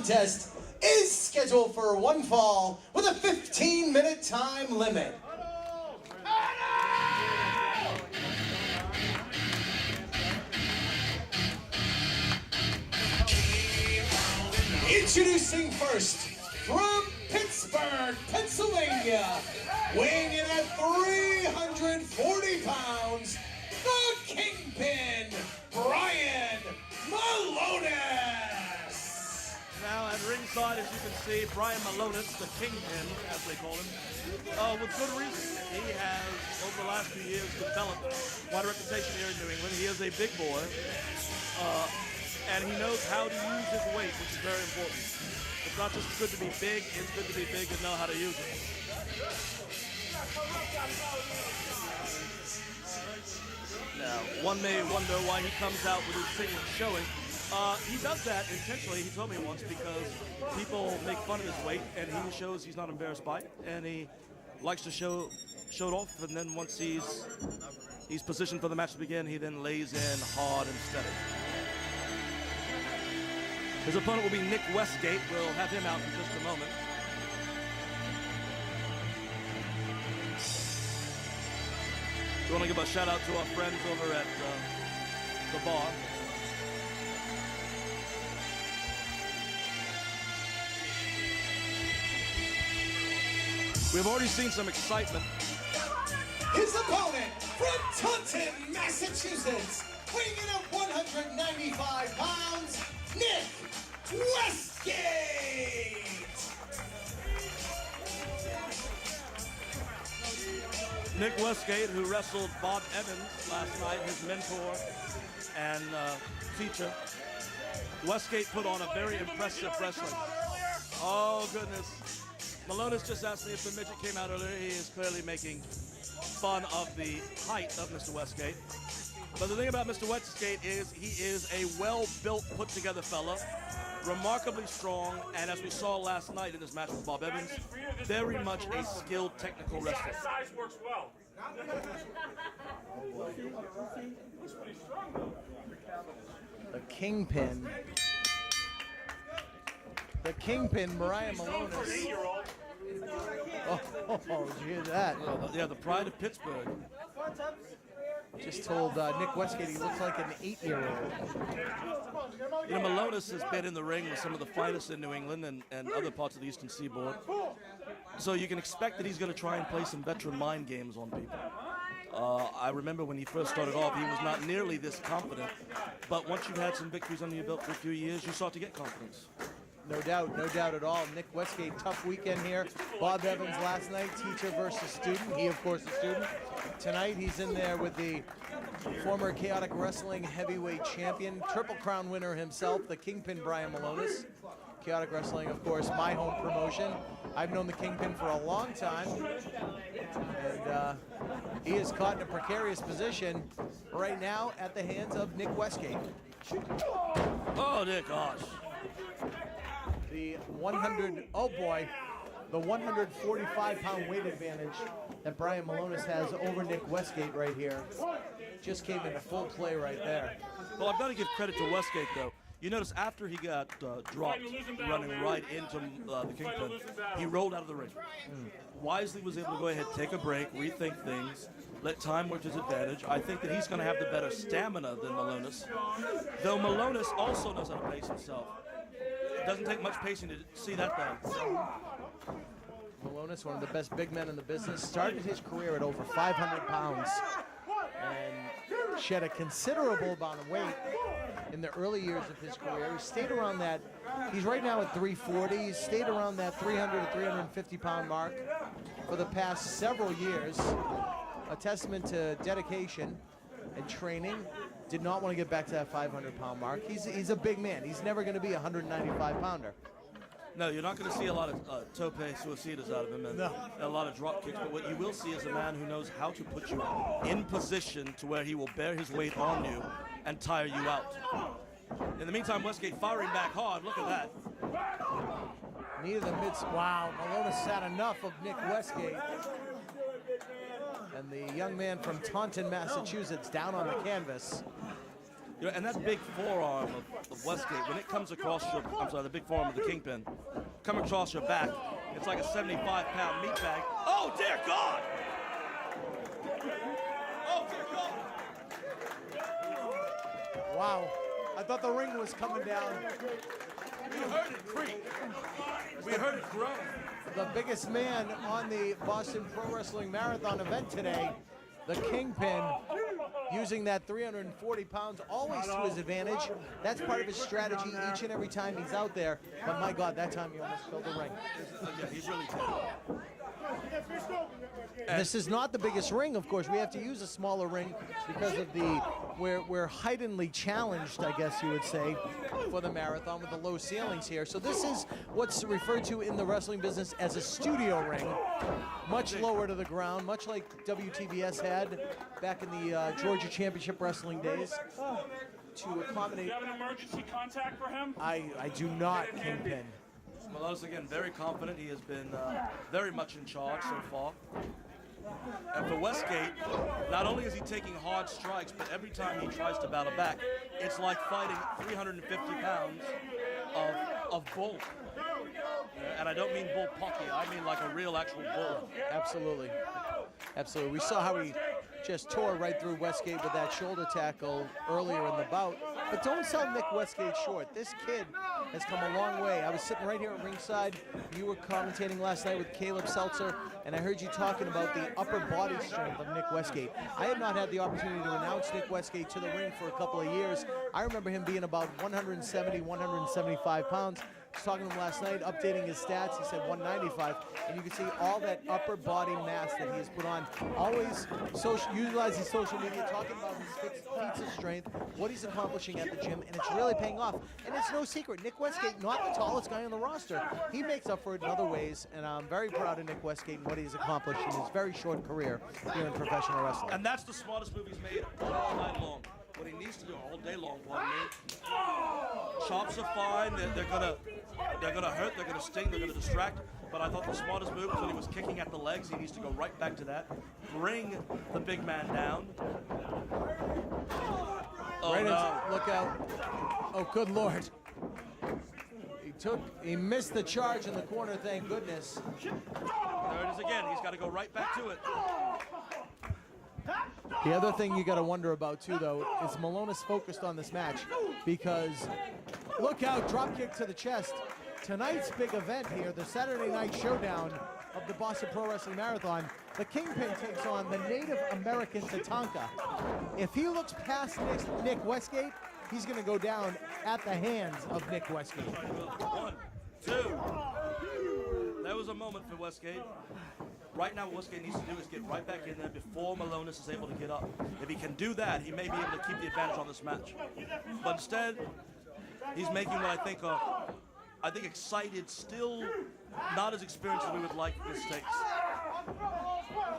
contest is scheduled for one fall with a 15-minute time limit. Introducing first, from Pittsburgh, Pennsylvania, weighing in at 340 pounds, the Kingpin, Brian Milonas. Now at ringside, as you can see, Brian Milonas, the Kingpin, as they call him, with good reason. He has, over the last few years, developed quite a reputation here in New England. He is a big boy. And he knows how to use his weight, which is very important. It's not just good to be big, it's good to be big and know how to use it. Now, one may wonder why he comes out with his signature showing. He does that intentionally, he told me once, because people make fun of his weight, and he shows he's not embarrassed by it, and he likes to show it off, and then once he's positioned for the match to begin, he then lays in hard and steady. His opponent will be Nick Westgate. We'll have him out in just a moment. We want to give a shout out to our friends over at the bar. We've already seen some excitement. His opponent from Taunton, Massachusetts, weighing in at 195 pounds, Nick Westgate! Nick Westgate, who wrestled Bob Evans last night, his mentor and teacher. Westgate put on a very impressive wrestling. Oh, goodness. Malone's just asked me if the midget came out earlier. He is clearly making fun of the height of Mr. Westgate. But the thing about Mr. Westgate is he is a well-built, put-together fella, remarkably strong, and as we saw last night in this match with Bob Evans, very much a skilled technical wrestler. Size works well. The Kingpin, Brian Milonas. Oh, did you hear that? Yeah, the pride of Pittsburgh. Just told Nick Westgate he looks like an 8-year-old. You know, Milonas has been in the ring with some of the finest in New England and other parts of the Eastern Seaboard. So you can expect that he's going to try and play some veteran mind games on people. I remember when he first started off, he was not nearly this confident. But once you've had some victories under your belt for a few years, you start to get confidence. No doubt at all. Nick Westgate, tough weekend here. Bob Evans last night, teacher versus student. He, of course, a student. Tonight, he's in there with the former Chaotic Wrestling heavyweight champion, Triple Crown winner himself, the Kingpin Brian Milonas. Chaotic Wrestling, of course, my home promotion. I've known the Kingpin for a long time. And he is caught in a precarious position right now at the hands of Nick Westgate. Oh, dear gosh. The 145-pound weight advantage that Brian Milonas has over Nick Westgate right here just came into full play right there. Well, I've got to give credit to Westgate, though. You notice after he got dropped, running right into the Kingpin, he rolled out of the ring. Wisely was able to go ahead, take a break, rethink things, let time work to his advantage. I think that he's going to have the better stamina than Milonas, though Milonas also knows how to pace himself. It doesn't take much pacing to see that though. Milonas, one of the best big men in the business, started his career at over 500 pounds and shed a considerable amount of weight in the early years of his career. He stayed around that, he's right now at 340, he's stayed around that 300 to 350 pound mark for the past several years. A testament to dedication and training. Did not want to get back to that 500-pound mark. He's a big man. He's never going to be a 195-pounder. No, you're not going to see a lot of tope suicidas out of him and a lot of drop kicks, but what you will see is a man who knows how to put you in position to where he will bear his weight on you and tire you out. In the meantime, Westgate firing back hard. Look at that. Knee to the midst. Wow, Milonas had enough of Nick Westgate. And the young man from Taunton, Massachusetts, down on the canvas. You know, and that big forearm of Westgate, when it comes across your, I'm sorry, the big forearm of the Kingpin, come across your back, it's like a 75-pound meat bag. Oh, dear God! Oh, dear God! Wow. I thought the ring was coming down. We heard it creak. We heard it groan. The biggest man on the Boston Pro Wrestling Marathon event today, the Kingpin, using that 340 pounds always to his advantage. That's part of his strategy each and every time he's out there. But my God, that time he almost filled the ring. Yeah, he's really tough. And this is not the biggest ring, of course. We have to use a smaller ring because of the we're heightenedly challenged, I guess you would say, for the marathon with the low ceilings here. So this is what's referred to in the wrestling business as a studio ring, much lower to the ground, much like WTBS had back in the Georgia Championship Wrestling days. To accommodate. Do you have an emergency contact for him? I do not, Kingpin. Malone's again very confident. He has been very much in charge so far. And for Westgate, not only is he taking hard strikes, but every time he tries to battle back, it's like fighting 350 pounds of bull. And I don't mean bull pocky, I mean like a real actual bull. Absolutely. Absolutely. We saw how he just tore right through Westgate with that shoulder tackle earlier in the bout. But don't sell Nick Westgate short. This kid has come a long way. I was sitting right here at ringside. You were commentating last night with Caleb Seltzer, and I heard you talking about the upper body strength of Nick Westgate. I had not had the opportunity to announce Nick Westgate to the ring for a couple of years. I remember him being about 170, 175 pounds. I was talking to him last night, updating his stats. He said 195, and you can see all that upper body mass that he has put on. Always utilizing social media, talking about his feats of strength, what he's accomplishing at the gym, and it's really paying off. And it's no secret, Nick Westgate, not the tallest guy on the roster. He makes up for it in other ways, and I'm very proud of Nick Westgate and what he's accomplished in his very short career here in professional wrestling. And that's the smartest move he's made all night long. What he needs to do all day long, pardon me. Chops are fine. They're gonna hurt. They're gonna sting. They're gonna distract. But I thought the smartest move was when he was kicking at the legs. He needs to go right back to that. Bring the big man down. Oh Right no! look out! Oh, good Lord! He missed the charge in the corner. Thank goodness. There it is again. He's got to go right back to it. The other thing you got to wonder about too, though, is Milonas focused on this match because look out, drop kick to the chest. Tonight's big event here, the Saturday night showdown of the Boston Pro Wrestling Marathon, the Kingpin takes on the Native American Tatanka. If he looks past Nick Westgate, he's going to go down at the hands of Nick Westgate. 1, 2. There was a moment for Westgate. Right now, what Westgate needs to do is get right back in there before Milonas is able to get up. If he can do that, he may be able to keep the advantage on this match. But instead, he's making what I think are, excited, still not as experienced as we would like mistakes.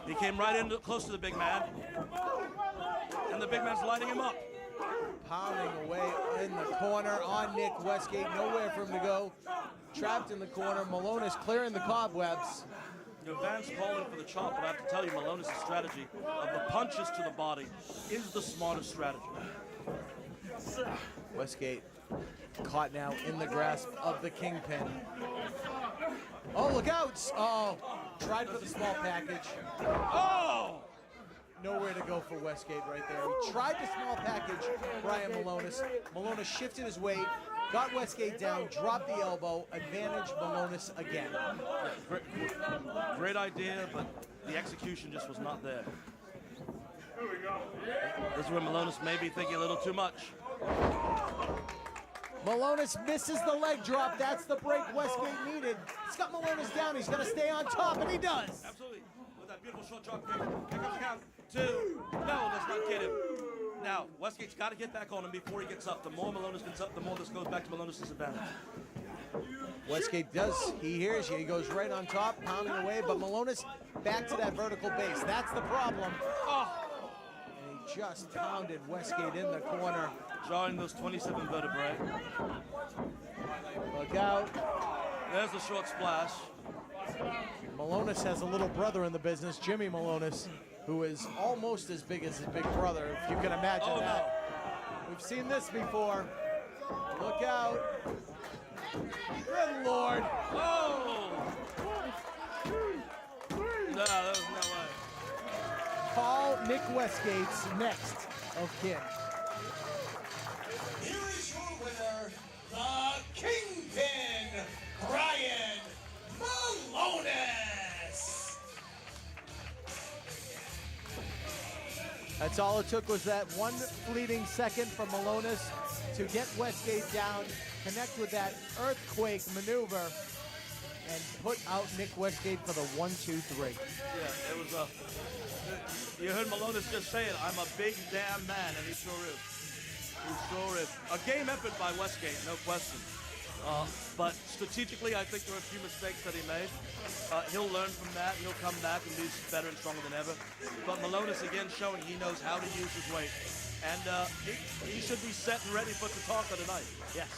He came right in close to the big man, and the big man's lighting him up. Pounding away in the corner on Nick Westgate, nowhere for him to go. Trapped in the corner, Malone is clearing the cobwebs. You know, Van's calling for the chop, but I have to tell you, Malone's strategy of the punches to the body is the smartest strategy. Westgate caught now in the grasp of the Kingpin. Oh, look out! Oh, tried for the small package. Oh! Nowhere to go for Westgate right there. He tried the small package, Brian Milonas. Milonas shifted his weight, got Westgate down, dropped the elbow, advantage Milonas again. Great idea, but the execution just was not there. This is where Milonas may be thinking a little too much. Milonas misses the leg drop. That's the break Westgate needed. He's got Milonas down. He's going to stay on top, and he does. Absolutely. With that beautiful short drop kick. Here comes the count. 2. No, let's not get him. Now, Westgate's got to get back on him before he gets up. The more Milonas gets up, the more this goes back to Milonas' advantage. Westgate does. He hears you. He goes right on top, pounding away, but Milonas back to that vertical base. That's the problem. Oh! And he just pounded Westgate in the corner. Jarring those 27 vertebrae. Look out. There's the short splash. Milonas has a little brother in the business, Jimmy Milonas, who is almost as big as his big brother, if you can imagine that. We've seen this before. Look out. Good Lord. Oh! No, there was no way. Call Nick Westgate's next of kin. Here is your winner, the Kingpin, Brian Malones. That's all it took was that one fleeting second from Milonas to get Westgate down, connect with that earthquake maneuver, and put out Nick Westgate for the 1-2-3. Yeah, it was a. You heard Milonas just say it. I'm a big damn man, and he sure is. He sure is. A game effort by Westgate, no question. But strategically, I think there were a few mistakes that he made. He'll learn from that. He'll come back and be better and stronger than ever. But Milonas again showing he knows how to use his weight. And he should be set and ready for Tatanka tonight. Yes.